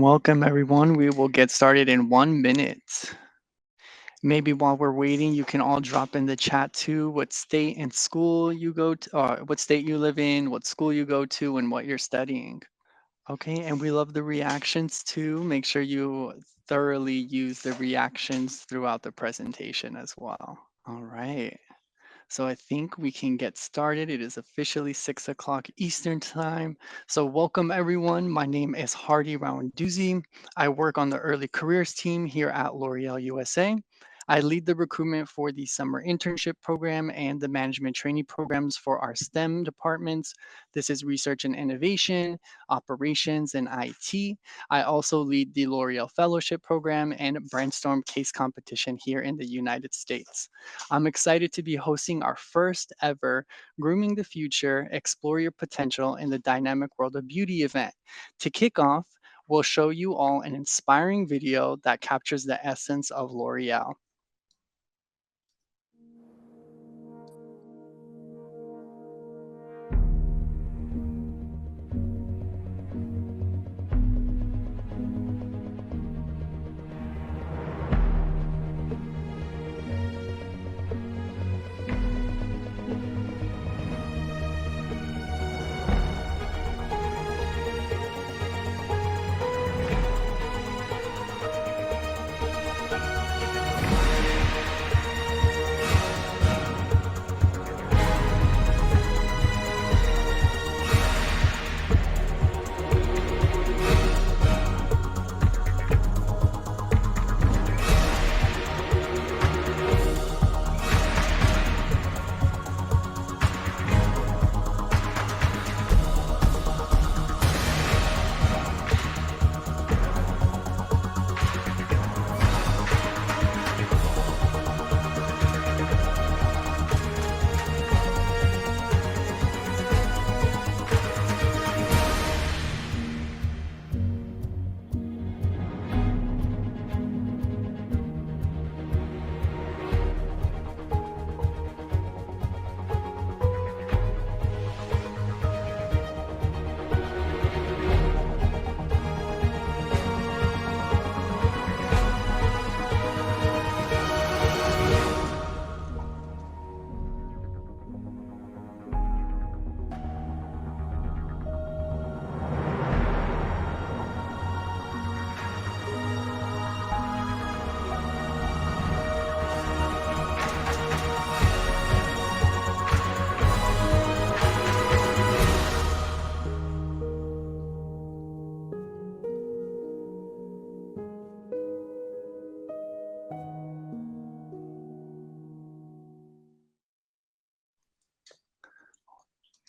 Welcome everyone. We will get started in 1 minute. Maybe while we're waiting, you can all drop in the chat too what state and school you go to, what state you live in, what school you go to, and what you're studying. Okay, and we love the reactions too. Make sure you thoroughly use the reactions throughout the presentation as well. All right. So I think we can get started. It is officially 6 o'clock Eastern time. So welcome everyone. My name is Hardy Rawanduzzi. I work on the early careers team here at L'Oreal USA. I lead the recruitment for the summer internship program and the management trainee programs for our STEM departments. This is research and innovation, operations, and IT. I also lead the L'Oreal Fellowship Program and Brainstorm Case Competition here in the United States. I'm excited to be hosting our first ever Grooming the Future, Explore Your Potential in the Dynamic World of Beauty event. To kick off, we'll show you all an inspiring video that captures the essence of L'Oreal.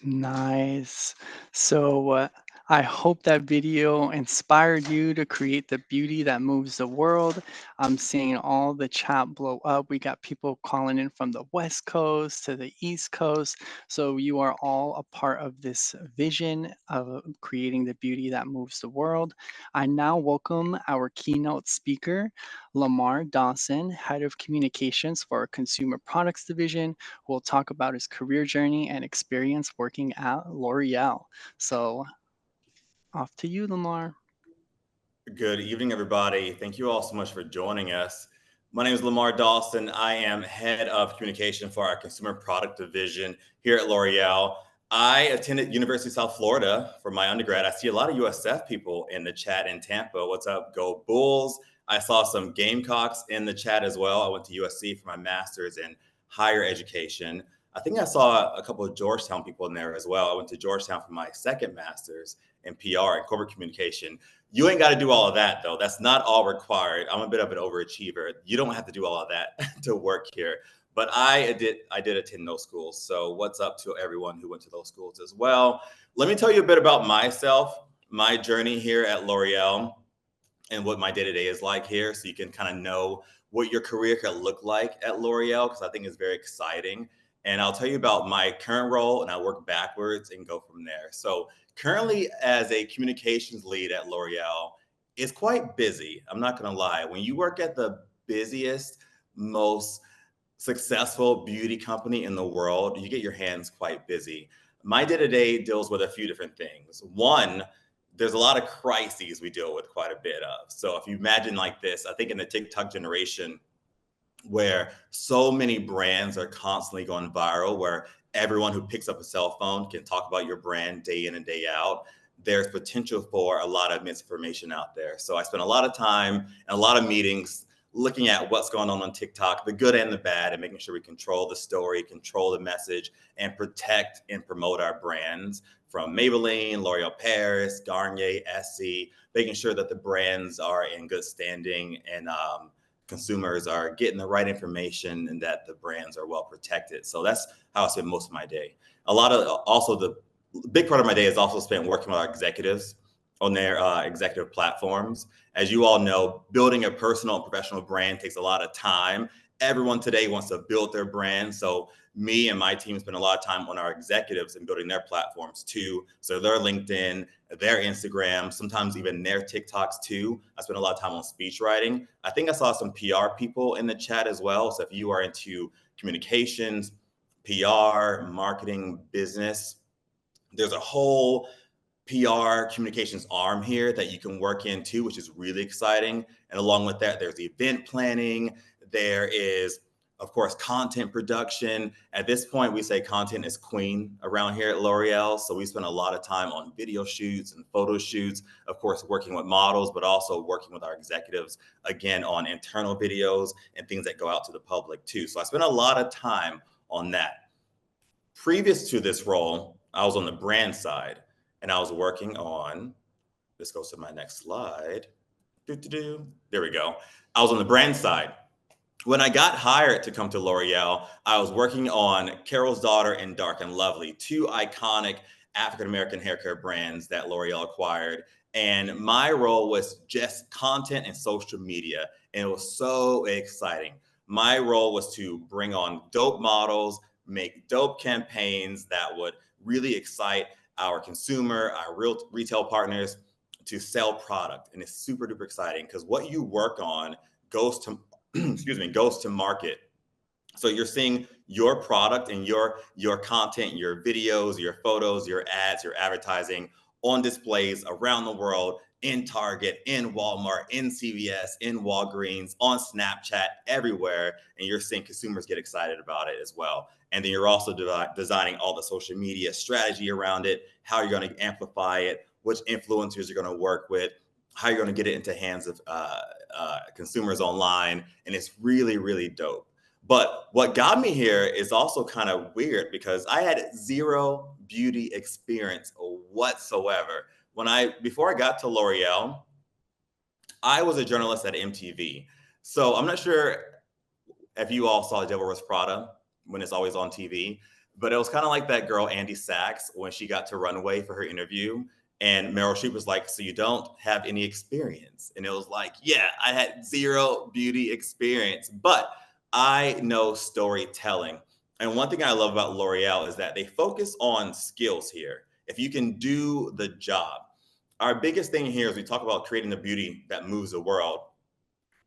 Nice. So I hope that video inspired you to create the beauty that moves the world. I'm seeing all the chat blow up. We got people calling in from the West Coast to the East Coast. So you are all a part of this vision of creating the beauty that moves the world. I now welcome our keynote speaker, Lamar Dawson, Head of Communications for our Consumer Products Division, who will talk about his career journey and experience working at L'Oreal. So off to you, Lamar. Good evening, everybody. Thank you all so much for joining us. My name is Lamar Dawson. I am head of communication for our consumer product division here at L'Oreal. I attended University of South Florida for my undergrad. I see a lot of USF people in the chat in Tampa. What's up, Go Bulls? I saw some Gamecocks in the chat as well. I went to USC for my master's in higher education. I think I saw a couple of Georgetown people in there as well. I went to Georgetown for my second master's in PR and corporate communication. You ain't got to do all of that, though. That's not all required. I'm a bit of an overachiever. You don't have to do all of that to work here. But I did attend those schools. So what's up to everyone who went to those schools as well? Let me tell you a bit about myself, my journey here at L'Oreal, and what my day-to-day is like here, so you can kind of know what your career could look like at L'Oreal, because I think it's very exciting. And I'll tell you about my current role, and I'll work backwards and go from there. So currently, as a communications lead at L'Oreal, it's quite busy. I'm not going to lie. When you work at the busiest, most successful beauty company in the world, you get your hands quite busy. My day to day deals with a few different things. One, there's a lot of crises we deal with quite a bit of. So if you imagine like this, I think in the TikTok generation, where so many brands are constantly going viral, where everyone who picks up a cell phone can talk about your brand day in and day out. There's potential for a lot of misinformation out there. So I spend a lot of time and a lot of meetings looking at what's going on TikTok, the good and the bad, and making sure we control the story, control the message, and protect and promote our brands from Maybelline, L'Oreal Paris, Garnier, Essie, making sure that the brands are in good standing and consumers are getting the right information and that the brands are well protected. So that's how I spend most of my day. A lot of also the big part of my day is also spent working with our executives on their executive platforms. As you all know, building a personal and professional brand takes a lot of time. Everyone today wants to build their brand. So me and my team spend a lot of time on our executives and building their platforms too. So their LinkedIn, their Instagram, sometimes even their TikToks too. I spend a lot of time on speech writing. I think I saw some PR people in the chat as well. So if you are into communications, PR, marketing, business, there's a whole PR communications arm here that you can work into, which is really exciting. And along with that, there's event planning. There is, of course, content production. At this point, we say content is queen around here at L'Oreal. So we spend a lot of time on video shoots and photo shoots, of course, working with models, but also working with our executives, again, on internal videos and things that go out to the public too. So I spend a lot of time on that. Previous to this role, I was on the brand side and I was working on, this goes to my next slide. There we go. I was on the brand side. When I got hired to come to L'Oreal, I was working on Carol's Daughter and Dark and Lovely, two iconic African American hair care brands that L'Oreal acquired. And my role was just content and social media. And it was so exciting. My role was to bring on dope models, make dope campaigns that would really excite our consumer, our real retail partners to sell product. And it's super duper exciting because what you work on goes to excuse me, goes to market. So you're seeing your product and your content, your videos, your photos, your ads, your advertising on displays around the world in Target, in Walmart, in CVS, in Walgreens, on Snapchat, everywhere. And you're seeing consumers get excited about it as well. And then you're also designing all the social media strategy around it, how you're going to amplify it, which influencers you're going to work with, how you're going to get it into hands of consumers online. And it's really, really dope. But what got me here is also kind of weird because I had zero beauty experience whatsoever. Before I got to L'Oreal, I was a journalist at MTV. So I'm not sure if you all saw Devil Wears Prada when it's always on TV, but it was kind of like that girl Andy Sachs when she got to Runway for her interview. And Meryl Streep was like, "So you don't have any experience?" And it was like, "Yeah, I had zero beauty experience, but I know storytelling." And one thing I love about L'Oreal is that they focus on skills here. If you can do the job, our biggest thing here is we talk about creating the beauty that moves the world.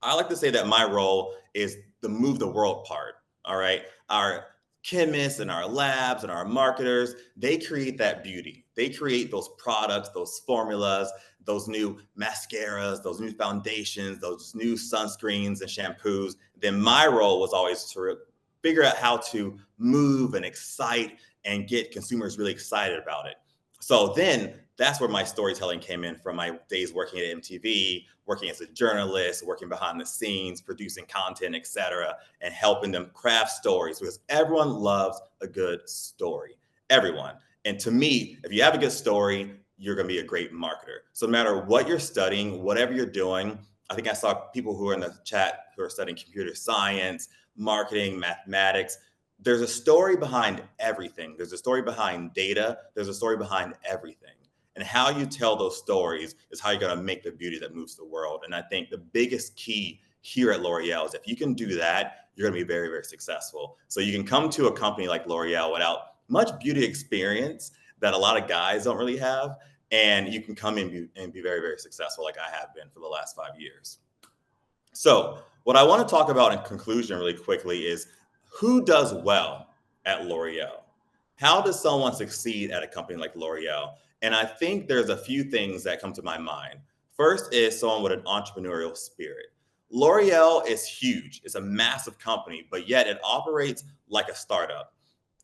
I like to say that my role is the move the world part. All right. Our chemists and our labs and our marketers, they create that beauty. They create those products, those formulas, those new mascaras, those new foundations, those new sunscreens and shampoos. Then my role was always to figure out how to move and excite and get consumers really excited about it. So then that's where my storytelling came in from my days working at MTV, working as a journalist, working behind the scenes, producing content, etc., and helping them craft stories because everyone loves a good story. Everyone. And to me, if you have a good story, you're going to be a great marketer. So no matter what you're studying, whatever you're doing, I think I saw people who are in the chat who are studying computer science, marketing, mathematics. There's a story behind everything. There's a story behind data. There's a story behind everything. And how you tell those stories is how you're going to make the beauty that moves the world. And I think the biggest key here at L'Oreal is if you can do that, you're going to be very, very successful. So you can come to a company like L'Oreal without much beauty experience that a lot of guys don't really have. And you can come in and be very, very successful like I have been for the last 5 years. So what I want to talk about in conclusion really quickly is Who does well at L'Oreal? How does someone succeed at a company like L'Oreal? And I think there's a few things that come to my mind. First is someone with an entrepreneurial spirit. L'Oreal is huge. It's a massive company, but yet it operates like a startup.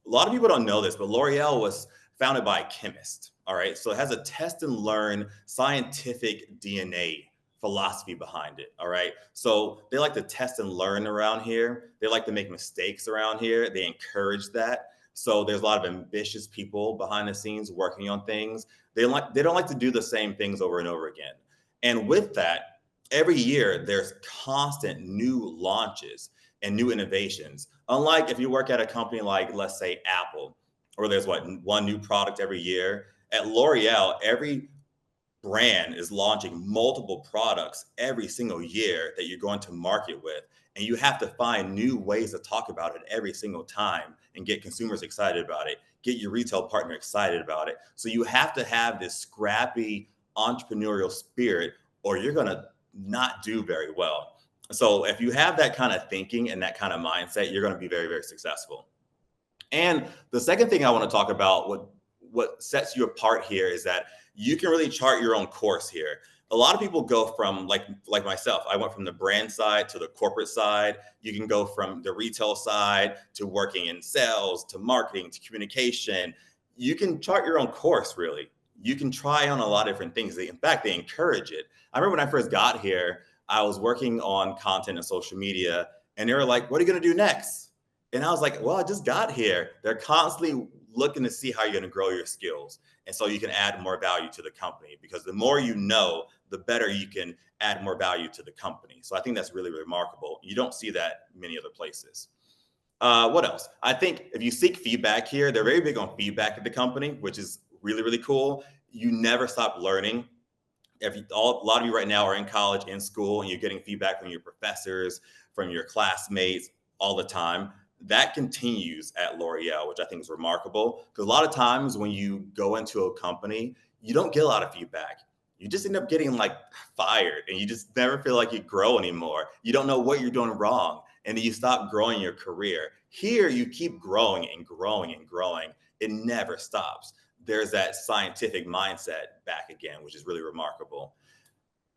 A lot of people don't know this, but L'Oreal was founded by a chemist. All right. So it has a test and learn scientific DNA philosophy behind it. All right. So they like to test and learn around here. They like to make mistakes around here. They encourage that. So there's a lot of ambitious people behind the scenes working on things. They don't like to do the same things over and over again. And with that, every year there's constant new launches and new innovations. Unlike if you work at a company like, let's say, Apple, where there's one new product every year, at L'Oreal, every brand is launching multiple products every single year that you're going to market with. And you have to find new ways to talk about it every single time and get consumers excited about it, get your retail partner excited about it. So you have to have this scrappy entrepreneurial spirit, or you're going to not do very well. So if you have that kind of thinking and that kind of mindset, you're going to be very, very successful. And the second thing I want to talk about, what sets you apart here, is that you can really chart your own course here. A lot of people go from like myself. I went from the brand side to the corporate side. You can go from the retail side to working in sales to marketing to communication. You can chart your own course really. You can try on a lot of different things. In fact, they encourage it. I remember when I first got here, I was working on content and social media, and they were like, "What are you going to do next?" And I was like, well, I just got here. They're constantly looking to see how you're going to grow your skills. And so you can add more value to the company, because the more you know, the better you can add more value to the company. So I think that's really, really remarkable. You don't see that many other places. What else? I think if you seek feedback here, they're very big on feedback at the company, which is really, really cool. You never stop learning. A lot of you right now are in college, in school, and you're getting feedback from your professors, from your classmates all the time. That continues at L'Oreal, which I think is remarkable, because a lot of times when you go into a company, you don't get a lot of feedback. You just end up getting like fired, and you just never feel like you grow anymore. You don't know what you're doing wrong, and then you stop growing your career. Here, you keep growing and growing and growing. It never stops. There's that scientific mindset back again, which is really remarkable.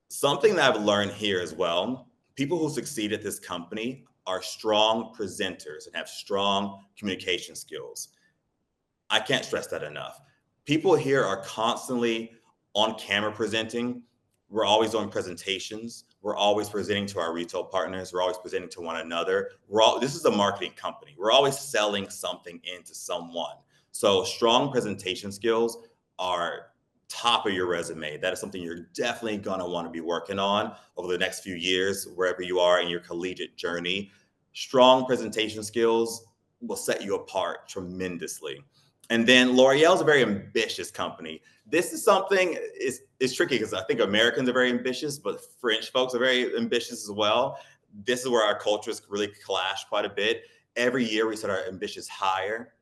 Something that I've learned here as well, people who succeed at this company are strong presenters and have strong communication skills. I can't stress that enough. People here are constantly on camera presenting. We're always doing presentations. We're always presenting to our retail partners. We're always presenting to one another. This is a marketing company. We're always selling something into someone. So strong presentation skills are top of your resume. That is something you're definitely going to want to be working on over the next few years, wherever you are in your collegiate journey. Strong presentation skills will set you apart tremendously. And then L'Oreal is a very ambitious company. This is something is tricky, because I think Americans are very ambitious, but French folks are very ambitious as well. This is where our cultures really clash quite a bit. Every year we set our ambitions higher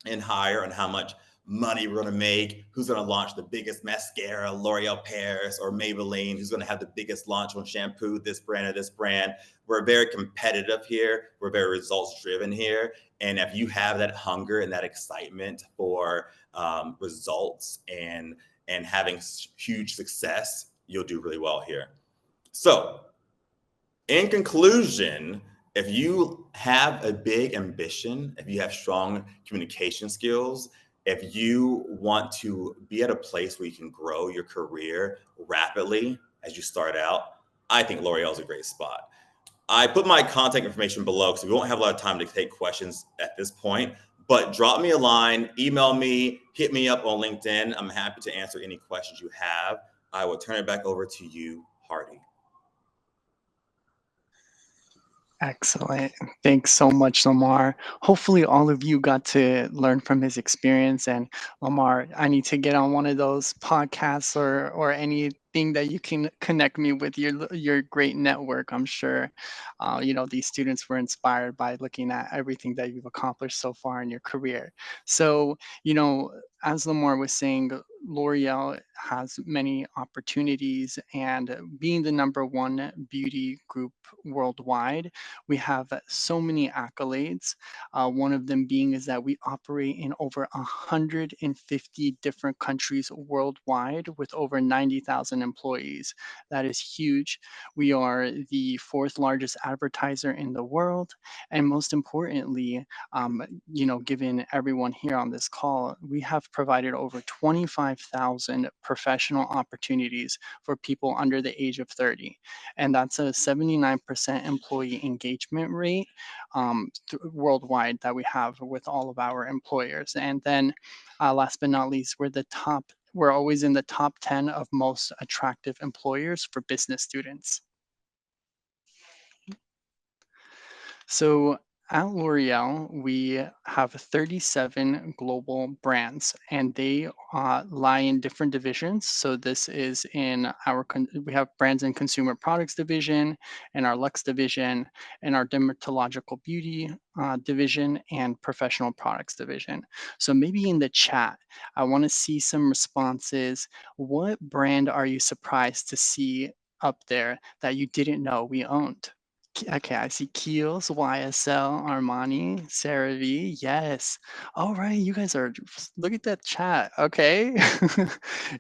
and higher on how much money we're going to make, who's going to launch the biggest mascara, L'Oreal Paris or Maybelline, who's going to have the biggest launch on shampoo, this brand or this brand. We're very competitive here. We're very results driven here. And if you have that hunger and that excitement for results and having huge success, you'll do really well here. So in conclusion, if you have a big ambition, if you have strong communication skills, if you want to be at a place where you can grow your career rapidly as you start out, I think L'Oreal is a great spot. I put my contact information below because we won't have a lot of time to take questions at this point. But drop me a line, email me, hit me up on LinkedIn. I'm happy to answer any questions you have. I will turn it back over to you, Hardy. Excellent. Thanks so much, Lamar. Hopefully, all of you got to learn from his experience. And Lamar, I need to get on one of those podcasts or anything that you can connect me with your great network. I'm sure, these students were inspired by looking at everything that you've accomplished so far in your career. So, as Lamar was saying, L'Oreal has many opportunities, and being the number one beauty group worldwide, we have so many accolades. One of them being is that we operate in over 150 different countries worldwide with over 90,000 employees. That is huge. We are the fourth largest advertiser in the world, and most importantly, given everyone here on this call, we have provided over 25,000 professional opportunities for people under the age of 30. And that's a 79% employee engagement rate worldwide that we have with all of our employers. And then last but not least, we're always in the top 10 of most attractive employers for business students. So at L'Oreal, we have 37 global brands, and they lie in different divisions. So this is in we have brands in consumer products division, in our Lux division, in our dermatological beauty division, and professional products division. So maybe in the chat, I want to see some responses. What brand are you surprised to see up there that you didn't know we owned? Okay, I see Kiehl's, YSL, Armani, CeraVe. Yes. All right, you guys are look at that chat. Okay.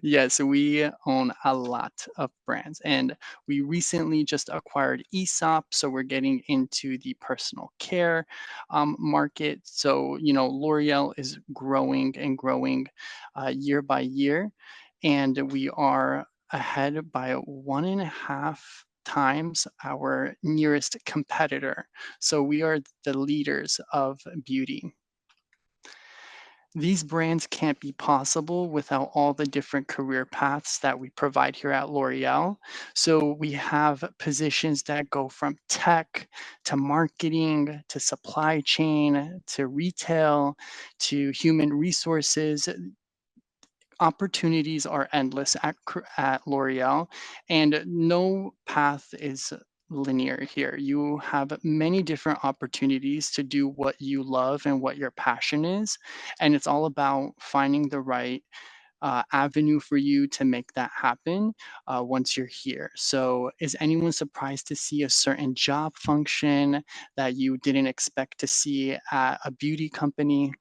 Yes, we own a lot of brands, and we recently just acquired ESOP, so we're getting into the personal care market. So, L'Oreal is growing and growing year by year, and we are ahead by 1.5 times our nearest competitor. So we are the leaders of beauty. These brands can't be possible without all the different career paths that we provide here at L'Oreal. So we have positions that go from tech to marketing to supply chain to retail to human resources. Opportunities are endless at L'Oreal, and no path is linear here. You have many different opportunities to do what you love and what your passion is, and it's all about finding the right avenue for you to make that happen once you're here. So, is anyone surprised to see a certain job function that you didn't expect to see at a beauty company?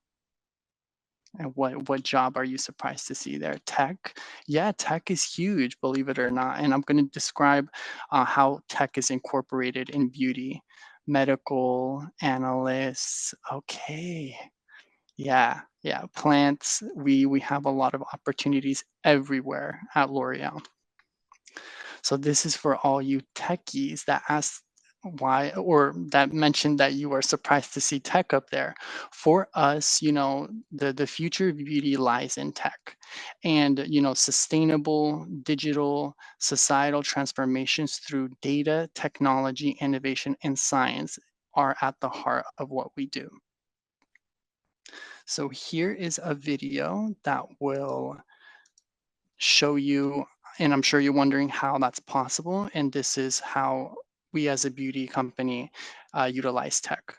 And what job are you surprised to see there? Tech? Yeah, tech is huge, believe it or not. And I'm going to describe how tech is incorporated in beauty. Medical analysts. Okay. Yeah, yeah. Plants. We have a lot of opportunities everywhere at L'Oreal. So this is for all you techies that asked why or that mentioned that you are surprised to see tech up there. For us, the future of beauty lies in tech. And sustainable digital societal transformations through data, technology, innovation, and science are at the heart of what we do. So here is a video that will show you, and I'm sure you're wondering how that's possible. And this is how we as a beauty company utilize tech.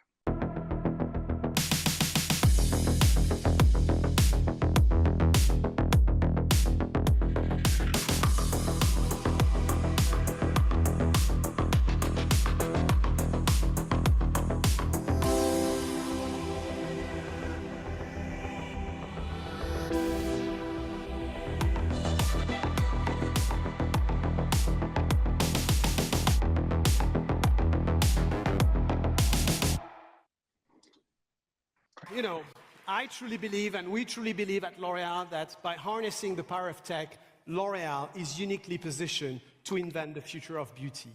You know, I truly believe, and we truly believe at L'Oreal, that by harnessing the power of tech, L'Oreal is uniquely positioned to invent the future of beauty.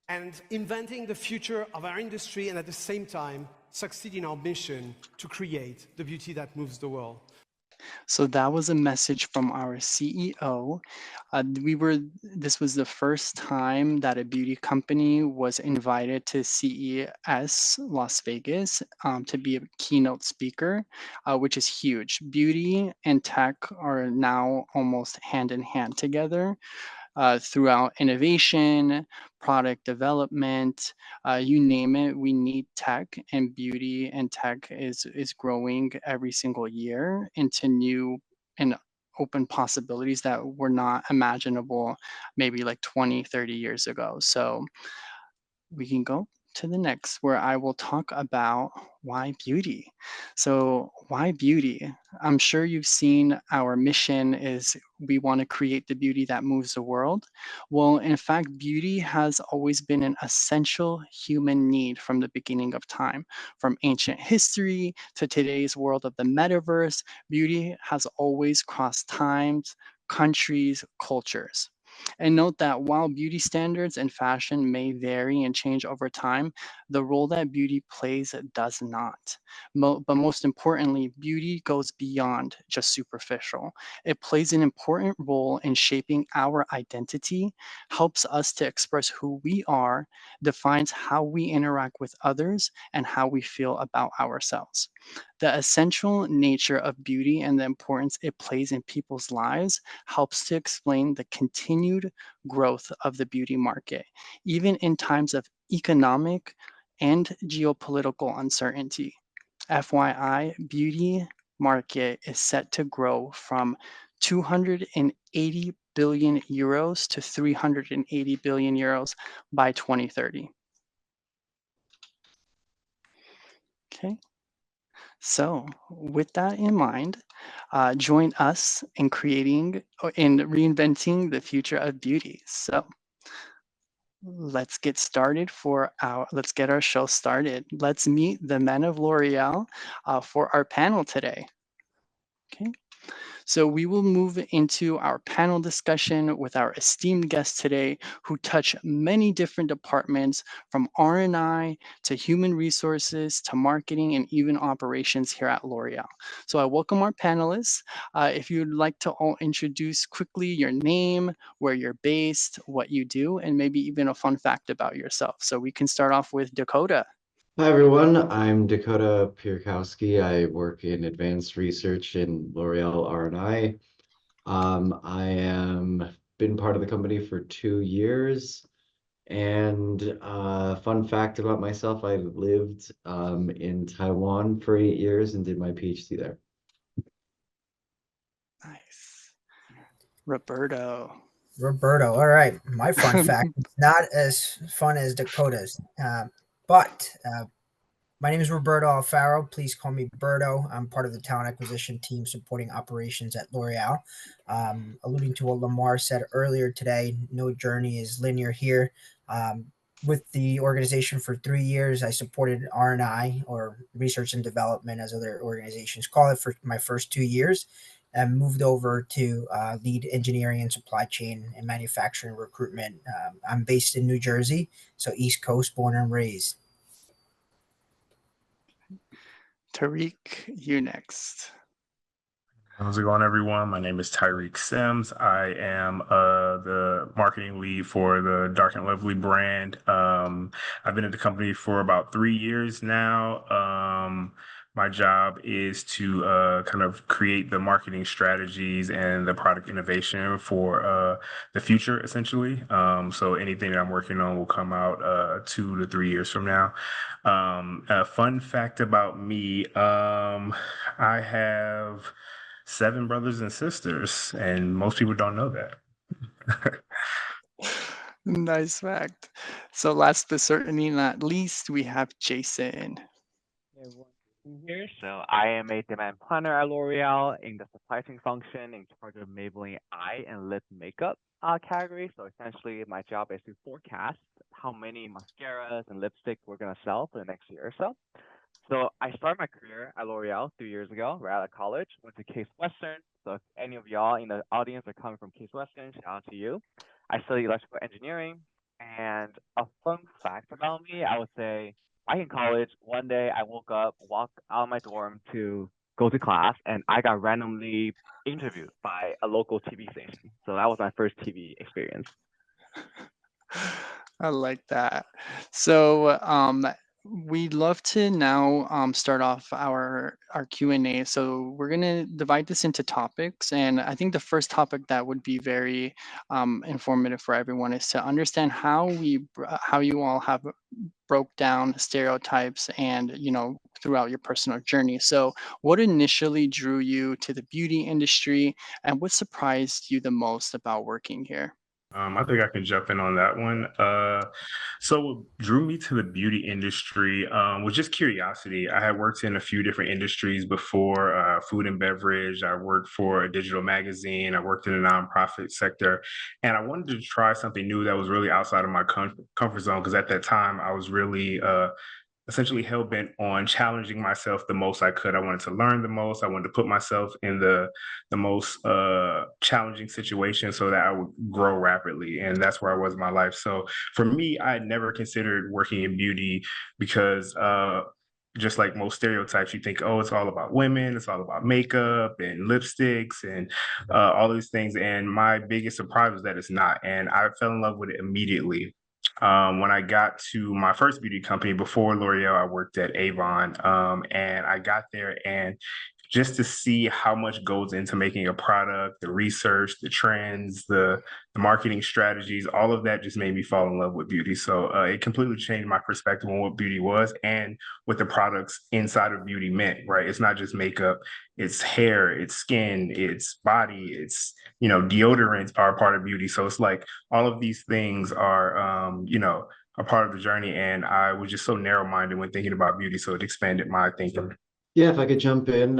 And inventing the future of our industry, and at the same time, succeed in our mission to create the beauty that moves the world. So that was a message from our CEO. This was the first time that a beauty company was invited to CES Las Vegas to be a keynote speaker, which is huge. Beauty and tech are now almost hand in hand together. throughout innovation, product development, you name it. We need tech, and beauty and tech is growing every single year into new and open possibilities that were not imaginable maybe like 20, 30 years ago. So we can go to the next where I will talk about why beauty. So, why beauty? I'm sure you've seen our mission is we want to create the beauty that moves the world. Well, in fact, beauty has always been an essential human need from the beginning of time. From ancient history to today's world of the metaverse, beauty has always crossed times, countries, cultures. And note that while beauty standards and fashion may vary and change over time, the role that beauty plays does not. But most importantly, beauty goes beyond just superficial. It plays an important role in shaping our identity, helps us to express who we are, defines how we interact with others, and how we feel about ourselves. The essential nature of beauty and the importance it plays in people's lives helps to explain the continued growth of the beauty market, even in times of economic and geopolitical uncertainty. FYI, beauty market is set to grow from 280 billion euros to 380 billion euros by 2030. Okay. So, with that in mind, join us in creating in reinventing the future of beauty. So, let's get our show started. Let's meet the men of L'Oreal for our panel today. Okay. So we will move into our panel discussion with our esteemed guests today who touch many different departments from R&I to human resources to marketing and even operations here at L'Oreal. So I welcome our panelists. If you'd like to all introduce quickly your name, where you're based, what you do, and maybe even a fun fact about yourself. So we can start off with Dakota. Hi everyone, I'm Dakota Pierkowski. I work in advanced research in L'Oreal R&I. I am been part of the company for 2 years. And fun fact about myself, I lived in Taiwan for 8 years and did my PhD there. Nice. Roberto. Roberto. All right. My fun fact is not as fun as Dakota's, but my name is Roberto Alfaro. Please call me Berto. I'm part of the talent acquisition team supporting operations at L'Oreal. Alluding to what Lamar said earlier today, no journey is linear here. With the organization for 3 years, I supported R&I, or research and development, as other organizations call it, for my first 2 years, and moved over to lead engineering and supply chain and manufacturing recruitment. I'm based in New Jersey, so East Coast, born and raised. Tariq, you next. How's it going, everyone? My name is Tyreek Sims. I am the marketing lead for the Dark and Lovely brand. I've been at the company for about 3 years now. My job is to kind of create the marketing strategies and the product innovation for the future, essentially. So anything that I'm working on will come out 2 to 3 years from now. A fun fact about me, I have 7 brothers and sisters, and most people don't know that. Nice fact. So last but certainly not least, we have Jason. Hey everyone, Jason here. So I am a demand planner at L'Oreal in the supply chain function in charge of enabling eye and lip makeup category. So essentially, my job is to forecast how many mascaras and lipstick we're gonna sell for the next year or so. So I started my career at L'Oreal 3 years ago, right out of college. Went to Case Western. So if any of y'all in the audience are coming from Case Western, shout out to you. I studied electrical engineering. And a fun fact about me, I would say, back in college, one day I woke up, walked out of my dorm to go to class, and I got randomly interviewed by a local TV station. So that was my first TV experience. I like that. So We'd love to now start off our Q&A. So we're gonna divide this into topics, and I think the first topic that would be very informative for everyone is to understand how you all have broke down stereotypes and throughout your personal journey. So what initially drew you to the beauty industry, and what surprised you the most about working here? I think I can jump in on that one. So what drew me to the beauty industry was just curiosity. I had worked in a few different industries before, food and beverage. I worked for a digital magazine. I worked in the nonprofit sector, and I wanted to try something new that was really outside of my comfort zone. Because at that time, I was really essentially hell bent on challenging myself the most I could. I wanted to learn the most. I wanted to put myself in the most challenging situation so that I would grow rapidly, and that's where I was in my life. So for me, I had never considered working in beauty because. Just like most stereotypes, you think, oh, it's all about women, it's all about makeup and lipsticks and all these things. And my biggest surprise was that it's not. And I fell in love with it immediately. When I got to my first beauty company before L'Oreal, I worked at Avon, and I got there and just to see how much goes into making a product, the research, the trends, the marketing strategies, all of that just made me fall in love with beauty. So it completely changed my perspective on what beauty was and what the products inside of beauty meant. Right? It's not just makeup; it's hair, it's skin, it's body, it's deodorants are part of beauty. So it's like all of these things are a part of the journey, and I was just so narrow-minded when thinking about beauty, so it expanded my thinking. Yeah, if I could jump in,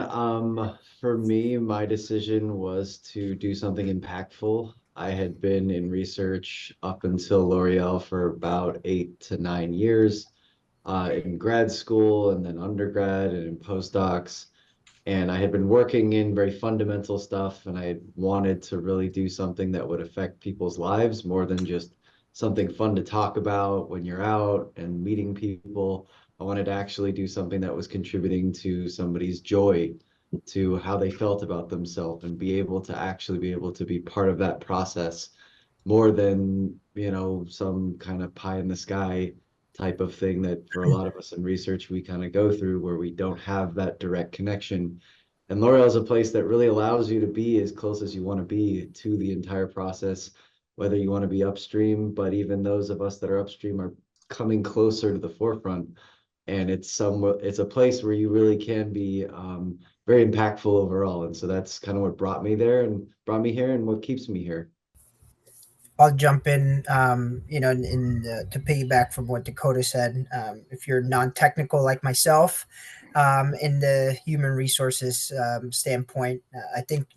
for me, my decision was to do something impactful. I had been in research up until L'Oreal for about 8 to 9 years, in grad school and then undergrad and in postdocs. And I had been working in very fundamental stuff, and I wanted to really do something that would affect people's lives more than just something fun to talk about when you're out and meeting people. I wanted to actually do something that was contributing to somebody's joy, to how they felt about themselves, and be able to actually be able to be part of that process more than, some kind of pie in the sky type of thing that for a lot of us in research we kind of go through where we don't have that direct connection. And L'Oreal is a place that really allows you to be as close as you want to be to the entire process, whether you want to be upstream, but even those of us that are upstream are coming closer to the forefront. And it's a place where you really can be very impactful overall. And so that's kind of what brought me there and brought me here and what keeps me here. I'll jump in, to piggyback from what Dakota said. If you're non-technical like myself, in the human resources standpoint, I think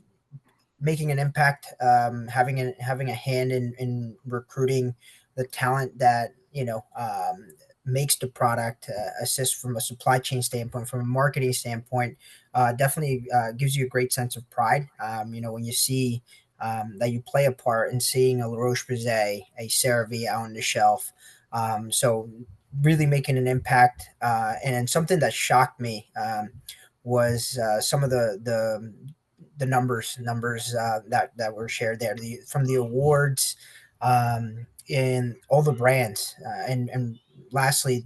making an impact, having a hand in recruiting the talent that makes the product, assist from a supply chain standpoint, from a marketing standpoint, definitely gives you a great sense of pride. When you see that you play a part in seeing a La Roche Posay, a CeraVe out on the shelf. So really making an impact, and something that shocked me was some of the numbers that were shared there from the awards, and all the brands, and lastly,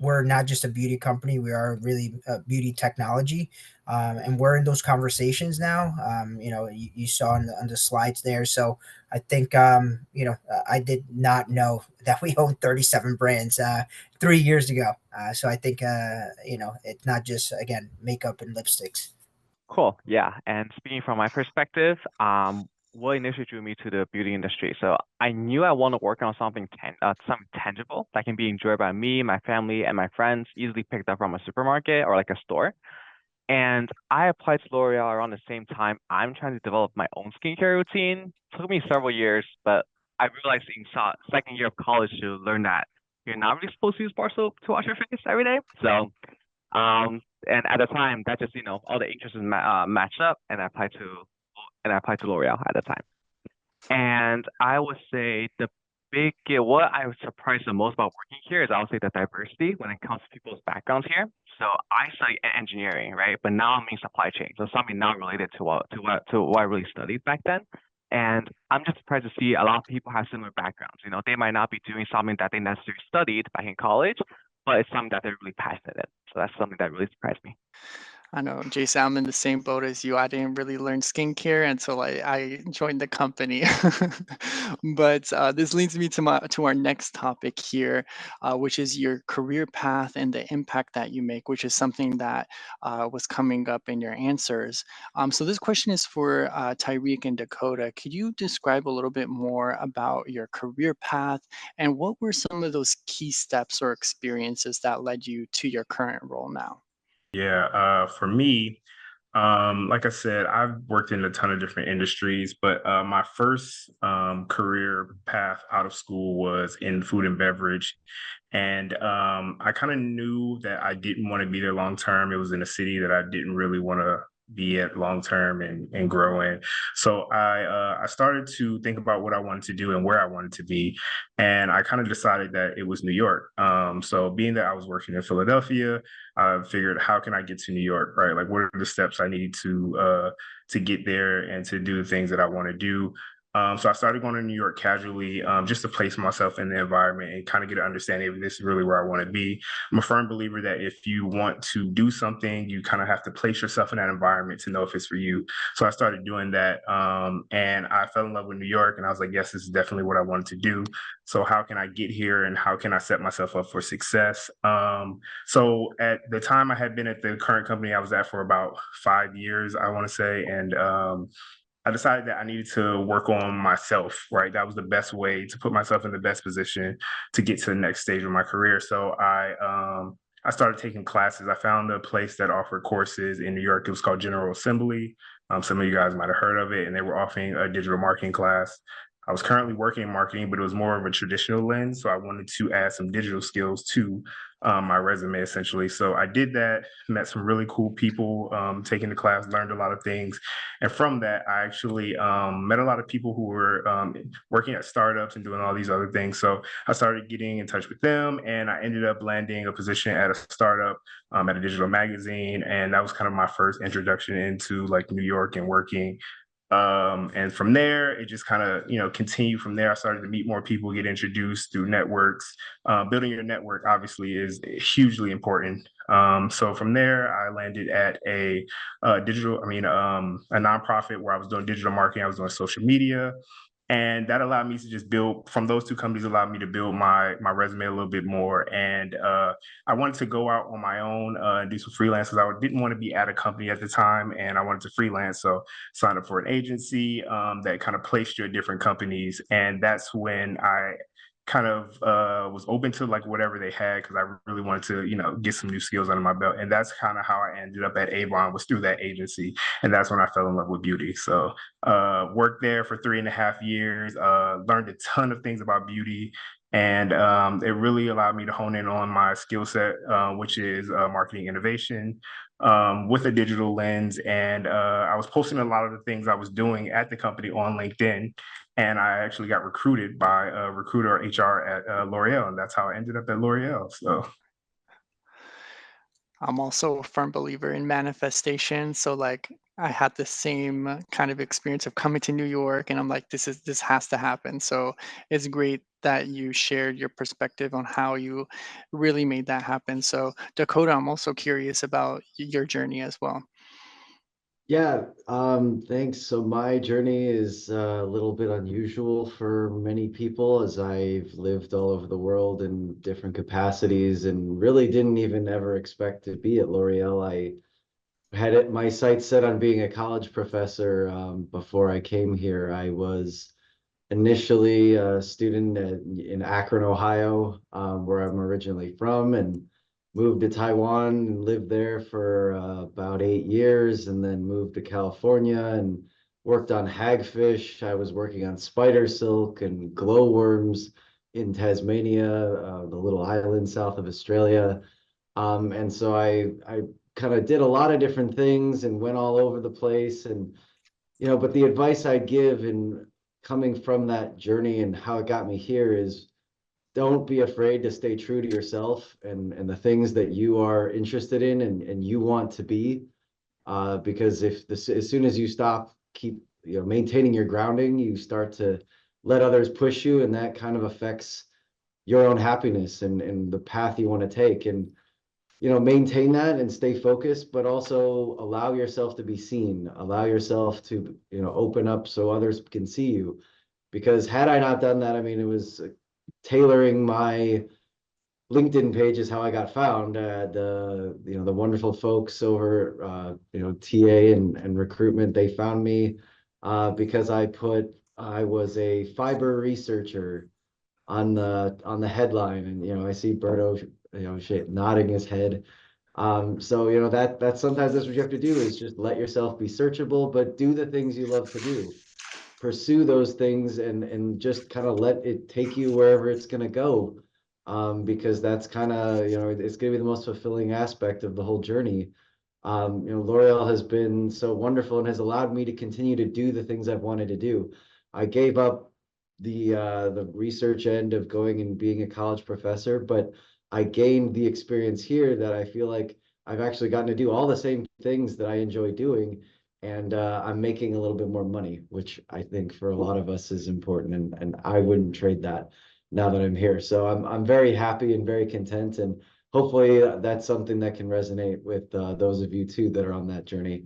we're not just a beauty company, we are really a beauty technology, and we're in those conversations now. You saw on the slides there. So I think I did not know that we owned 37 brands 3 years ago. So I think it's not just, again, makeup and lipsticks. Cool. Yeah. And speaking from my perspective, what initially drew me to the beauty industry? So I knew I want to work on something tangible that can be enjoyed by me, my family, and my friends, easily picked up from a supermarket or like a store. And I applied to L'Oreal around the same time I'm trying to develop my own skincare routine. Took me several years, but I realized in second year of college to learn that you're not really supposed to use bar soap to wash your face every day. So and at the time, that just all the interests matched up, and I applied to L'Oreal at the time. And I would say what I was surprised the most about working here is I would say the diversity when it comes to people's backgrounds here. So I study engineering, right? But now I'm in supply chain, so something not related to what I really studied back then. And I'm just surprised to see a lot of people have similar backgrounds. They might not be doing something that they necessarily studied back in college, but it's something that they're really passionate in. So that's something that really surprised me. I know, Jason, I'm in the same boat as you. I didn't really learn skincare until I joined the company. But this leads me to our next topic here, which is your career path and the impact that you make, which is something that was coming up in your answers. So this question is for Tyreek and Dakota. Could you describe a little bit more about your career path and what were some of those key steps or experiences that led you to your current role now? Yeah, for me, like I said, I've worked in a ton of different industries, but my first career path out of school was in food and beverage. And I kind of knew that I didn't want to be there long term. It was in a city that I didn't really want to be at long term and grow in. So I started to think about what I wanted to do and where I wanted to be, and I kind of decided that it was New York. So being that I was working in Philadelphia, I figured, how can I get to New York, right? Like, what are the steps I need to get there and to do the things that I want to do? So I started going to New York casually, just to place myself in the environment and kind of get an understanding if this is really where I want to be. I'm a firm believer that if you want to do something, you kind of have to place yourself in that environment to know if it's for you. So I started doing that, and I fell in love with New York, and I was like, yes, this is definitely what I wanted to do. So how can I get here, and how can I set myself up for success? So at the time, I had been at the current company I was at for about 5 years, I want to say, and I decided that I needed to work on myself, right? That was the best way to put myself in the best position to get to the next stage of my career. So I started taking classes. I found a place that offered courses in New York. It was called General Assembly. Some of you guys might have heard of it, and they were offering a digital marketing class. I was currently working in marketing, but it was more of a traditional lens. So I wanted to add some digital skills to my resume, essentially. So I did that, met some really cool people taking the class, learned a lot of things. And from that, I actually met a lot of people who were working at startups and doing all these other things. So I started getting in touch with them, and I ended up landing a position at a startup at a digital magazine. And that was kind of my first introduction into like New York and working. And from there, it just kind of, continued from there. I started to meet more people, get introduced through networks. Building your network obviously is hugely important. So from there, I landed at a a nonprofit where I was doing digital marketing. I was doing social media, and that allowed me to just build from those two companies. Allowed me to build my resume a little bit more, and I wanted to go out on my own and do some freelances. I didn't want to be at a company at the time, and I wanted to freelance. So signed up for an agency that kind of placed you at different companies, and that's when I kind of was open to like whatever they had, because I really wanted to get some new skills under my belt. And that's kind of how I ended up at Avon, was through that agency. And that's when I fell in love with beauty. So worked there for 3.5 years, learned a ton of things about beauty, and it really allowed me to hone in on my skill set, which is marketing innovation, with a digital lens. And I was posting a lot of the things I was doing at the company on LinkedIn. And I actually got recruited by a recruiter or HR at L'Oreal. And that's how I ended up at L'Oreal. So I'm also a firm believer in manifestation. So like I had the same kind of experience of coming to New York and I'm like, this has to happen. So it's great that you shared your perspective on how you really made that happen. So Dakota, I'm also curious about your journey as well. Yeah, thanks. So my journey is a little bit unusual for many people, as I've lived all over the world in different capacities and really didn't even ever expect to be at L'Oreal. I had my sights set on being a college professor before I came here. I was initially a student in Akron, Ohio, where I'm originally from, and moved to Taiwan and lived there for about 8 years, and then moved to California and worked on hagfish. I was working on spider silk and glowworms in Tasmania, the little island south of Australia. And so I kind of did a lot of different things and went all over the place. And but the advice I'd give in coming from that journey and how it got me here is, don't be afraid to stay true to yourself and the things that you are interested in and you want to be. Because if this, as soon as you stop, keep maintaining your grounding, you start to let others push you, and that kind of affects your own happiness and the path you want to take. And maintain that and stay focused, but also allow yourself to be seen, allow yourself to, open up so others can see you. Because had I not done that, I mean, it was tailoring my LinkedIn page is how I got found. The wonderful folks over, TA and recruitment, they found me because I was a fiber researcher on the headline, and I see Berto, nodding his head. So that's sometimes that's what you have to do, is just let yourself be searchable, but do the things you love to do. Pursue those things and just kind of let it take you wherever it's gonna go. Because that's kind of, it's gonna be the most fulfilling aspect of the whole journey. L'Oreal has been so wonderful and has allowed me to continue to do the things I've wanted to do. I gave up the research end of going and being a college professor, but I gained the experience here that I feel like I've actually gotten to do all the same things that I enjoy doing, and I'm making a little bit more money, which I think for a lot of us is important, and I wouldn't trade that now that I'm here. So I'm very happy and very content, and hopefully that's something that can resonate with those of you too that are on that journey.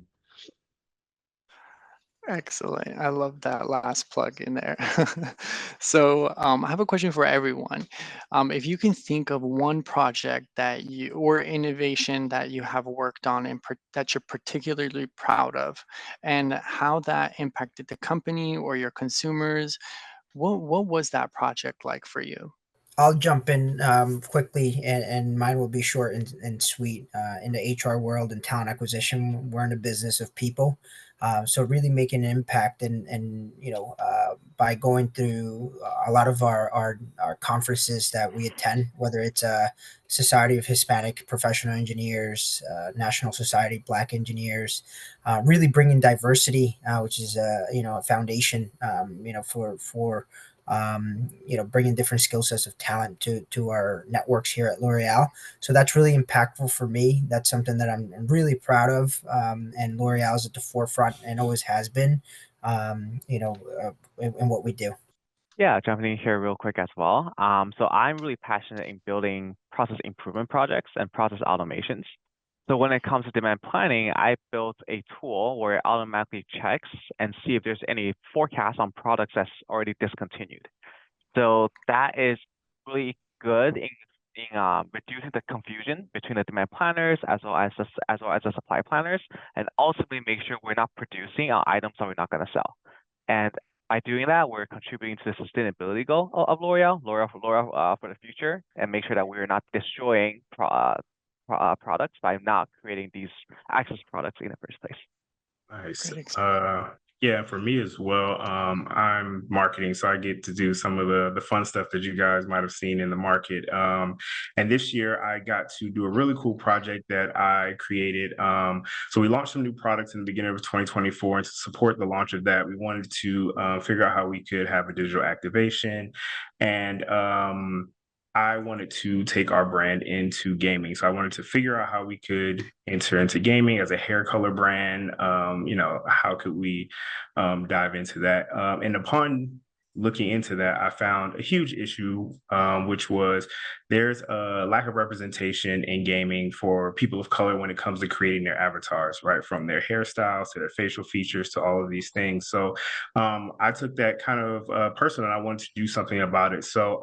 Excellent. I love that last plug in there. So, I have a question for everyone. If you can think of one project that you or innovation that you have worked on and that you're particularly proud of, and how that impacted the company or your consumers, what was that project like for you? I'll jump in quickly, and mine will be short and sweet. In the HR world and talent acquisition, we're in the business of people. So really making an impact, and by going through a lot of our conferences that we attend, whether it's Society of Hispanic Professional Engineers, National Society Black Engineers, really bringing diversity, which is a foundation, for bringing different skill sets of talent to our networks here at L'Oreal. So that's really impactful for me. That's something that I'm really proud of. And L'Oreal is at the forefront and always has been, in what we do. Yeah, jumping in here real quick as well. So I'm really passionate in building process improvement projects and process automations. So when it comes to demand planning, I built a tool where it automatically checks and see if there's any forecast on products that's already discontinued. So that is really good in reducing the confusion between the demand planners as well as the supply planners, and ultimately make sure we're not producing items that we're not going to sell. And by doing that, we're contributing to the sustainability goal of L'Oreal for the future, and make sure that we're not destroying products by not creating these access products in the first place. Nice. Great example. Yeah, for me as well. I'm marketing, so I get to do some of the fun stuff that you guys might have seen in the market. And this year, I got to do a really cool project that I created. So we launched some new products in the beginning of 2024, and to support the launch of that, we wanted to figure out how we could have a digital activation, and I wanted to take our brand into gaming. So I wanted to figure out how we could enter into gaming as a hair color brand. How could we dive into that? And upon looking into that, I found a huge issue, which was there's a lack of representation in gaming for people of color when it comes to creating their avatars, right? From their hairstyles to their facial features to all of these things. So I took that kind of personal, and I wanted to do something about it. So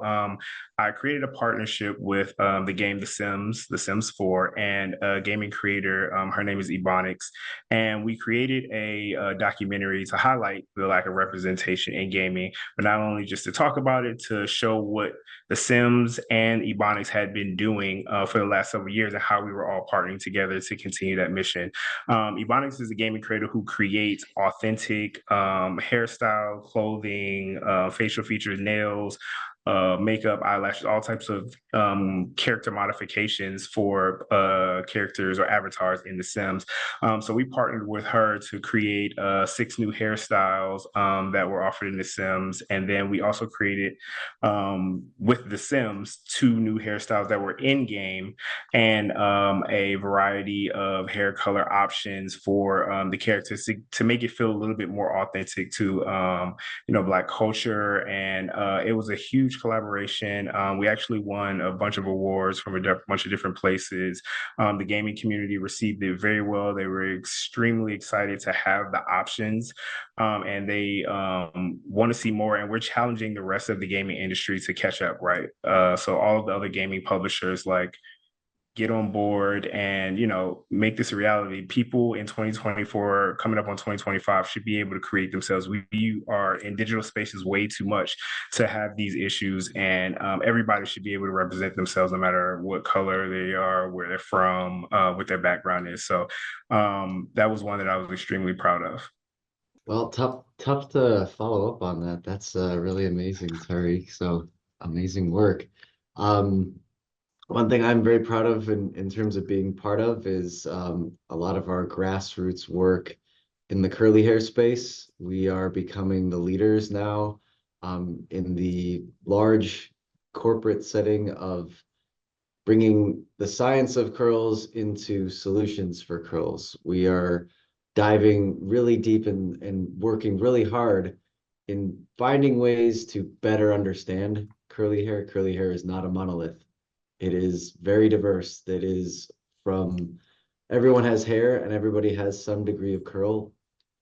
I created a partnership with the game The Sims 4, and a gaming creator. Her name is Ebonics, and we created a documentary to highlight the lack of representation in gaming, but not only just to talk about it, to show what The Sims and Ebonics had been doing for the last several years and how we were all partnering together to continue that mission. Ebonics is a gaming creator who creates authentic hairstyle, clothing, facial features, nails, makeup, eyelashes, all types of character modifications for characters or avatars in The Sims. So we partnered with her to create 6 new hairstyles that were offered in The Sims. And then we also created with The Sims 2 new hairstyles that were in game, and a variety of hair color options for the characters to make it feel a little bit more authentic to Black culture. And it was a huge huge collaboration. We actually won a bunch of awards from a bunch of different places. The gaming community received it very well. They were extremely excited to have the options, and they want to see more. And we're challenging the rest of the gaming industry to catch up, right? So all of the other gaming publishers, like, get on board and make this a reality. People in 2024, coming up on 2025, should be able to create themselves. We are in digital spaces way too much to have these issues, and everybody should be able to represent themselves no matter what color they are, where they're from, what their background is. So that was one that I was extremely proud of. Well, tough to follow up on that. That's really amazing, Tariq. So amazing work. Um, One thing I'm very proud of in terms of being part of is a lot of our grassroots work in the curly hair space. We are becoming the leaders now in the large corporate setting of bringing the science of curls into solutions for curls. We are diving really deep and working really hard in finding ways to better understand curly hair. Curly hair is not a monolith. It is very diverse. That is from everyone has hair and everybody has some degree of curl.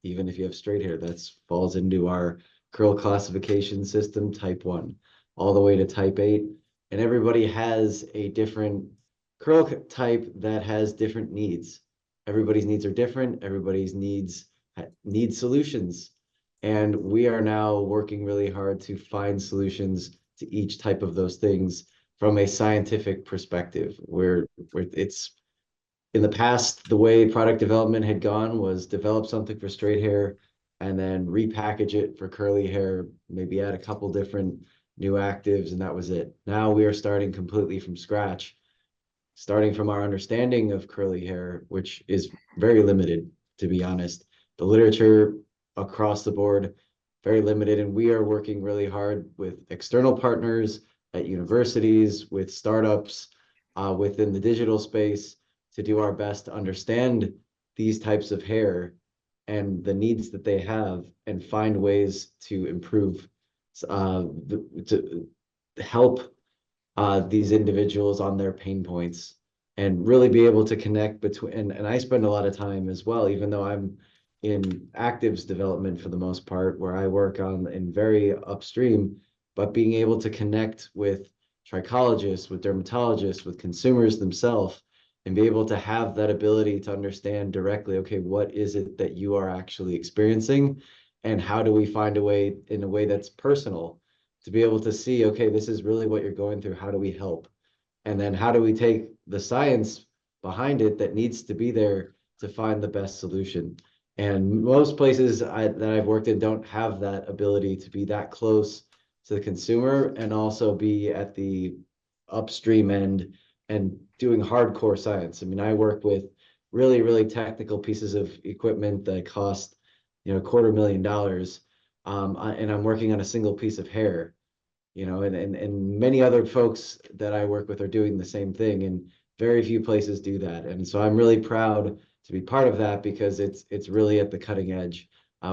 Even if you have straight hair, that falls into our curl classification system, type 1, all the way to type 8. And everybody has a different curl type that has different needs. Everybody's needs are different. Everybody's needs need solutions. And we are now working really hard to find solutions to each type of those things from a scientific perspective, where it's in the past, the way product development had gone was develop something for straight hair and then repackage it for curly hair, maybe add a couple different new actives, and that was it. Now we are starting completely from scratch, starting from our understanding of curly hair, which is very limited, to be honest. The literature across the board, very limited, and we are working really hard with external partners at universities, with startups, within the digital space to do our best to understand these types of hair and the needs that they have and find ways to improve, to help these individuals on their pain points and really be able to connect between, and I spend a lot of time as well, even though I'm in actives development for the most part, where I work on in very upstream, but being able to connect with trichologists, with dermatologists, with consumers themselves, and be able to have that ability to understand directly, okay, what is it that you are actually experiencing? And how do we find a way in a way that's personal to be able to see, okay, this is really what you're going through. How do we help? And then how do we take the science behind it that needs to be there to find the best solution? And most places that I've worked in don't have that ability to be that close to the consumer and also be at the upstream end and doing hardcore science. I mean, I work with really, really technical pieces of equipment that cost, $250,000. And I'm working on a single piece of hair, and many other folks that I work with are doing the same thing, and very few places do that. And so I'm really proud to be part of that because it's really at the cutting edge.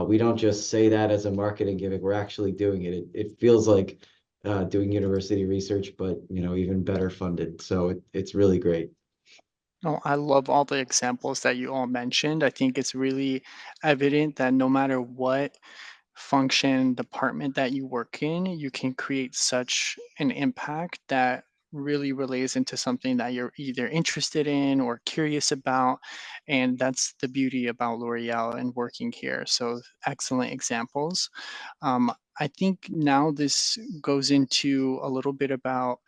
We don't just say that as a marketing gimmick; we're actually doing it. It feels like doing university research, but even better funded. So it's really great. Oh, I love all the examples that you all mentioned. I think it's really evident that no matter what function department that you work in, you can create such an impact that really relays into something that you're either interested in or curious about. And that's the beauty about L'Oreal and working here. So, excellent examples. I think now this goes into a little bit about,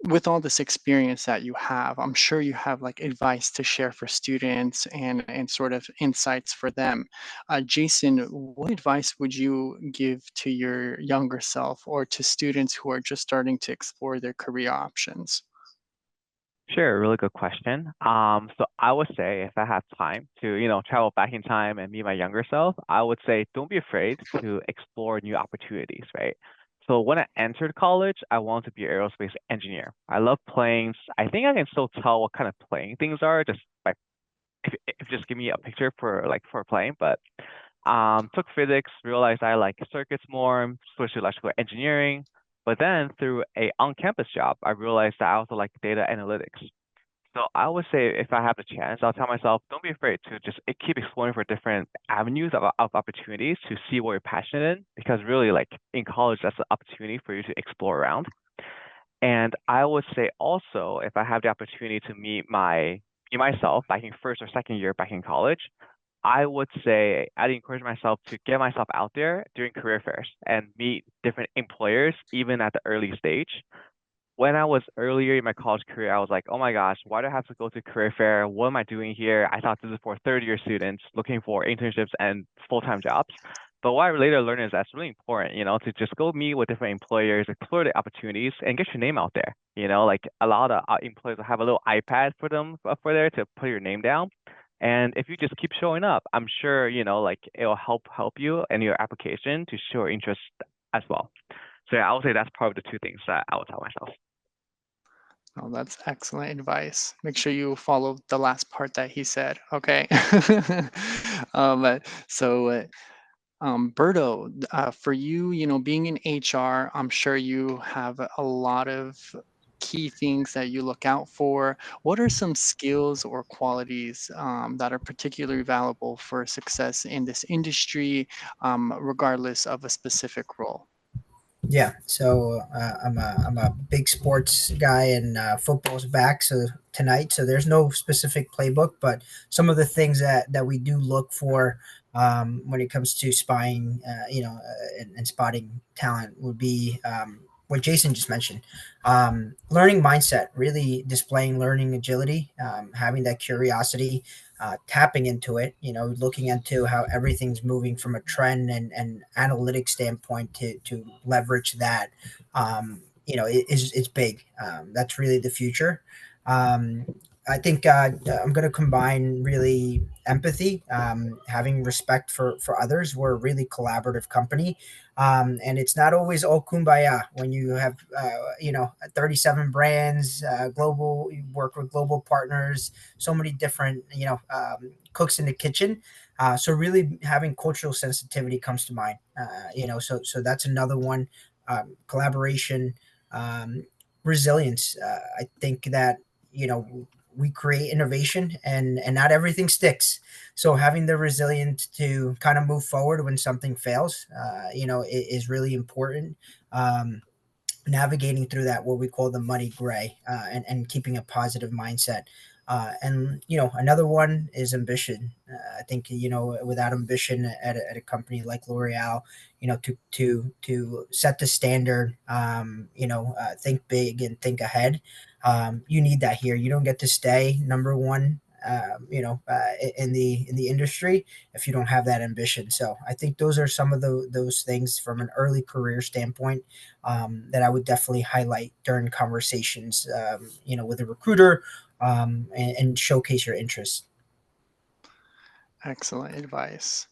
with all this experience that you have, I'm sure you have like advice to share for students and sort of insights for them. Jason, what advice would you give to your younger self or to students who are just starting to explore their career options? Sure, really good question. So I would say if I had time to, travel back in time and meet my younger self, I would say don't be afraid to explore new opportunities, right? So when I entered college, I wanted to be an aerospace engineer. I love planes. I think I can still tell what kind of plane things are just by if you just give me a picture for a plane. But took physics, realized I like circuits more, switched to electrical engineering. But then through a on-campus job, I realized that I also like data analytics. So I would say if I have the chance, I'll tell myself, don't be afraid to just keep exploring for different avenues of opportunities to see what you're passionate in, because really like in college, that's an opportunity for you to explore around. And I would say also, if I have the opportunity to meet myself back in first or second year back in college, I would say I'd encourage myself to get myself out there during career fairs and meet different employers, even at the early stage. When I was earlier in my college career, I was like, oh my gosh, why do I have to go to career fair? What am I doing here? I thought this is for third-year students looking for internships and full-time jobs. But what I later learned is that's really important, to just go meet with different employers, explore the opportunities, and get your name out there. Like a lot of employers will have a little iPad for them for there to put your name down. And if you just keep showing up, I'm sure, like it'll help you in your application to show interest as well. So yeah, I would say that's probably the two things that I would tell myself. Oh, that's excellent advice. Make sure you follow the last part that he said. Okay. So, Berto, for you, being in HR, I'm sure you have a lot of key things that you look out for. What are some skills or qualities that are particularly valuable for success in this industry, regardless of a specific role? Yeah, so I'm a big sports guy, and football's back so tonight. So there's no specific playbook, but some of the things that we do look for when it comes to spying, and spotting talent would be what Jason just mentioned. Learning mindset, really displaying learning agility, having that curiosity, tapping into it, looking into how everything's moving from a trend and analytic standpoint to leverage that, it's big. That's really the future. Um, I think I'm going to combine really empathy, having respect for others. We're a really collaborative company. And it's not always all kumbaya when you have, 37 brands, global, you work with global partners, so many different, cooks in the kitchen. So really having cultural sensitivity comes to mind. So that's another one. Collaboration, um, resilience. I think that we create innovation, and not everything sticks. So having the resilience to kind of move forward when something fails, is really important. Um, Navigating through that, what we call the muddy gray, and keeping a positive mindset. And another one is ambition. I think without ambition at a company like L'Oreal, to set the standard, think big and think ahead. You need that here. You don't get to stay number one, in the industry if you don't have that ambition. So I think those are some of those things from an early career standpoint, that I would definitely highlight during conversations, with a recruiter, and showcase your interests. Excellent advice.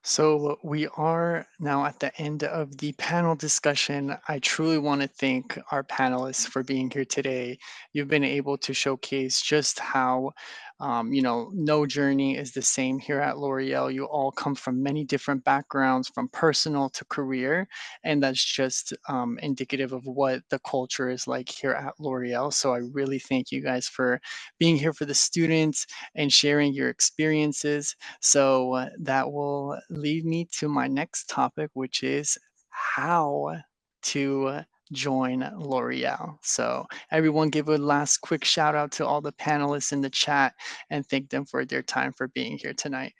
So we are now at the end of the panel discussion. I truly want to thank our panelists for being here today. You've been able to showcase just how, no journey is the same here at L'Oreal. You all come from many different backgrounds, from personal to career, and that's just indicative of what the culture is like here at L'Oreal. So I really thank you guys for being here for the students and sharing your experiences. So that will lead me to my next topic, which is how to join L'Oreal. So everyone give a last quick shout out to all the panelists in the chat and thank them for their time for being here tonight.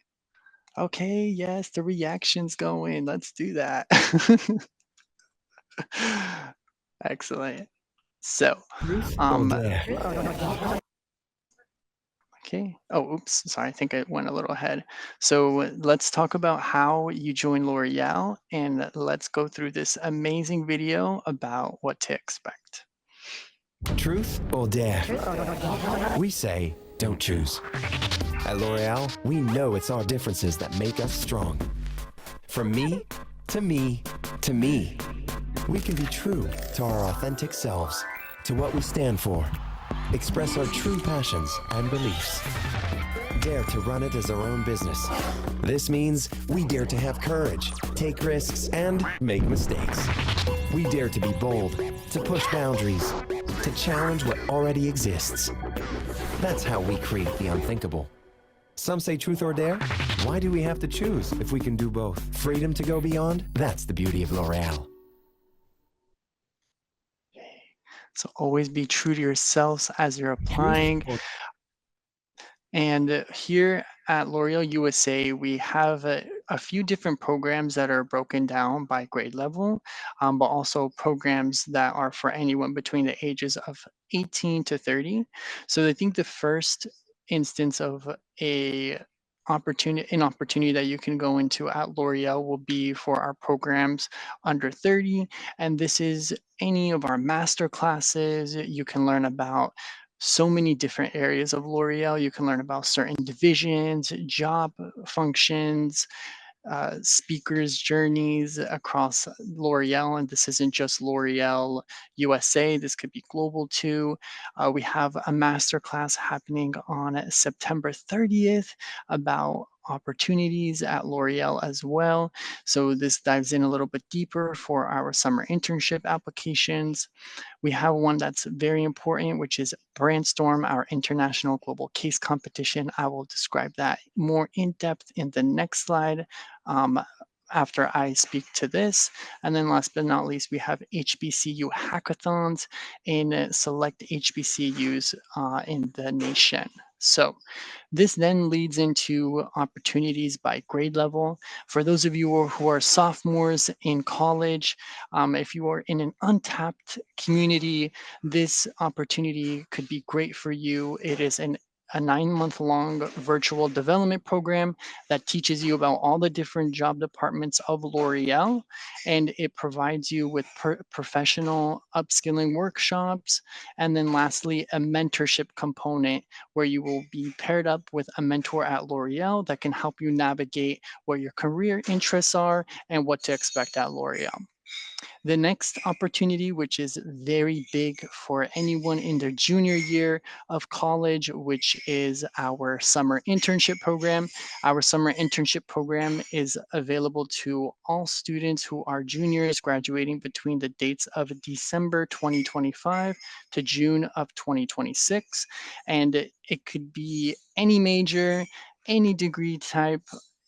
Okay, yes, the reaction's going. Let's do that. Excellent. So, okay. Oh, oops. Sorry. I think I went a little ahead. So let's talk about how you join L'Oreal, and let's go through this amazing video about what to expect. Truth or dare? We say don't choose. At L'Oreal, we know it's our differences that make us strong. From me to me to me, we can be true to our authentic selves, to what we stand for, express our true passions and beliefs. Dare to run it as our own business. This means we dare to have courage, take risks, and make mistakes. We dare to be bold, to push boundaries, to challenge what already exists. That's how we create the unthinkable. Some say truth or dare. Why do we have to choose if we can do both? Freedom to go beyond? That's the beauty of L'Oreal. So always be true to yourselves as you're applying. And here at L'Oreal USA, we have a few different programs that are broken down by grade level, but also programs that are for anyone between the ages of 18 to 30. So I think the first instance of an opportunity that you can go into at L'Oreal will be for our programs under 30. And this is any of our master classes. You can learn about so many different areas of L'Oreal. You can learn about certain divisions, job functions, speakers' journeys across L'Oreal. And this isn't just L'Oreal USA, this could be global too. We have a masterclass happening on September 30th about opportunities at L'Oreal as well. So this dives in a little bit deeper for our summer internship applications. We have one that's very important, which is Brandstorm, our international global case competition. I will describe that more in depth in the next slide after I speak to this. And then last but not least, we have HBCU hackathons in select HBCUs in the nation. So this then leads into opportunities by grade level. For those of you who are sophomores in college, if you are in an untapped community, this opportunity could be great for you. It is a 9-month-long virtual development program that teaches you about all the different job departments of L'Oreal, and it provides you with professional upskilling workshops. And then lastly, a mentorship component where you will be paired up with a mentor at L'Oreal that can help you navigate what your career interests are and what to expect at L'Oreal. The next opportunity, which is very big for anyone in their junior year of college, which is our summer internship program. Our summer internship program is available to all students who are juniors graduating between the dates of December 2025 to June of 2026. And it could be any major, any degree type.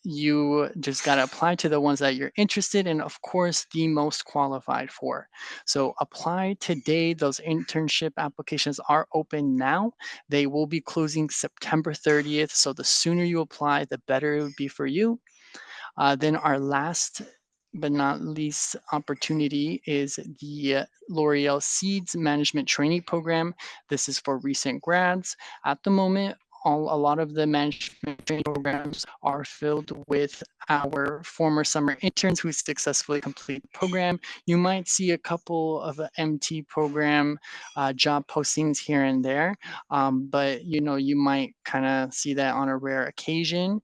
You just got to apply to the ones that you're interested in, of course, the most qualified for. So apply today. Those internship applications are open now. They will be closing September 30th. So the sooner you apply, the better it would be for you. Then our last but not least opportunity is the L'Oreal Seeds Management Training Program. This is for recent grads. At the moment, a lot of the management training programs are filled with our former summer interns who successfully complete the program. You might see a couple of MT program job postings here and there, but you might kind of see that on a rare occasion.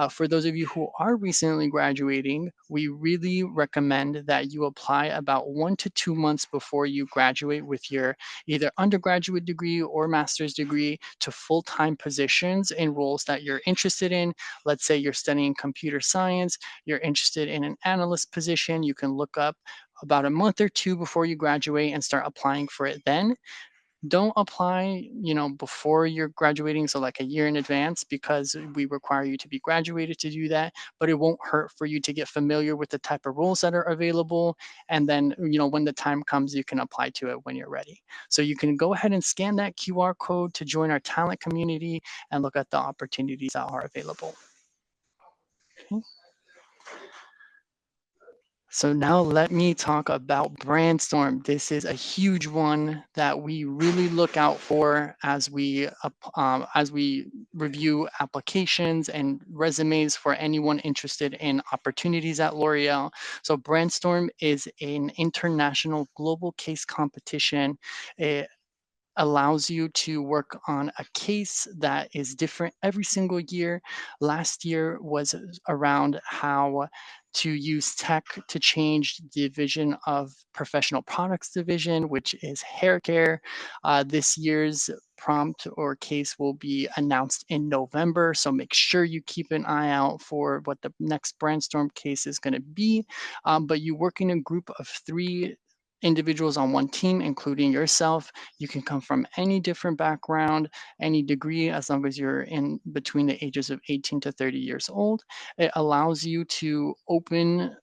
For those of you who are recently graduating, we really recommend that you apply about 1 to 2 months before you graduate with your either undergraduate degree or master's degree to full-time positions in roles that you're interested in. Let's say you're studying computer science, you're interested in an analyst position, you can look up about a month or two before you graduate and start applying for it then. Don't apply before you're graduating, so like a year in advance, because we require you to be graduated to do that. But it won't hurt for you to get familiar with the type of roles that are available, and then when the time comes, you can apply to it when you're ready. So you can go ahead and scan that QR code to join our talent community and look at the opportunities that are available. Okay. So now let me talk about Brandstorm. This is a huge one that we really look out for as we review applications and resumes for anyone interested in opportunities at L'Oreal. So Brandstorm is an international global case competition. It allows you to work on a case that is different every single year. Last year was around how to use tech to change the division of professional products division, which is hair care. This year's prompt or case will be announced in November. So make sure you keep an eye out for what the next Brandstorm case is going to be. But you work in a group of 3 individuals on one team, including yourself. You can come from any different background, any degree, as long as you're in between the ages of 18 to 30 years old. It allows you to open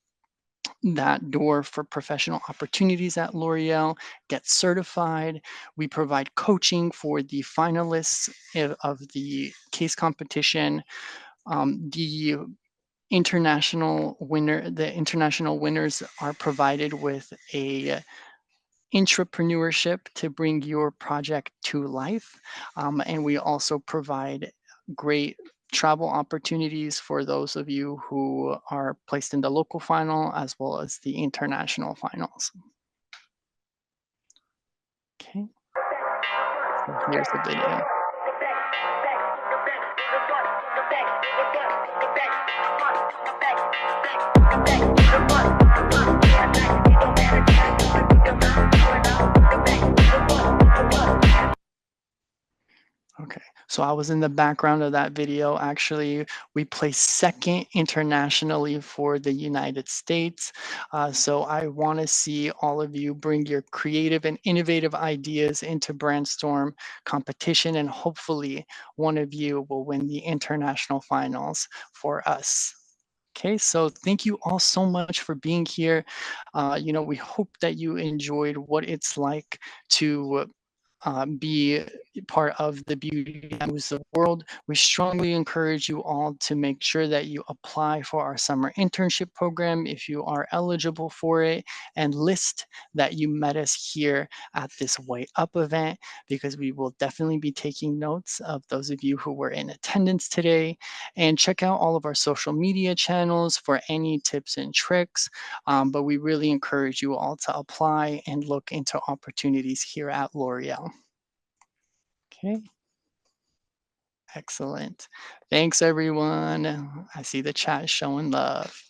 that door for professional opportunities at L'Oreal, get certified. We provide coaching for the finalists of the case competition. The international winners are provided with a intrapreneurship to bring your project to life. And we also provide great travel opportunities for those of you who are placed in the local final as well as the international finals. Okay, so here's the video. Okay, so I was in the background of that video. Actually, we placed second internationally for the United States. So I want to see all of you bring your creative and innovative ideas into Brandstorm competition, and hopefully one of you will win the international finals for us. Okay, so thank you all so much for being here. We hope that you enjoyed what it's like to be part of the beauty that moves the world. We strongly encourage you all to make sure that you apply for our summer internship program if you are eligible for it, and list that you met us here at this Way Up event, because we will definitely be taking notes of those of you who were in attendance today. And check out all of our social media channels for any tips and tricks. But we really encourage you all to apply and look into opportunities here at L'Oreal. Okay. Excellent. Thanks, everyone. I see the chat showing love.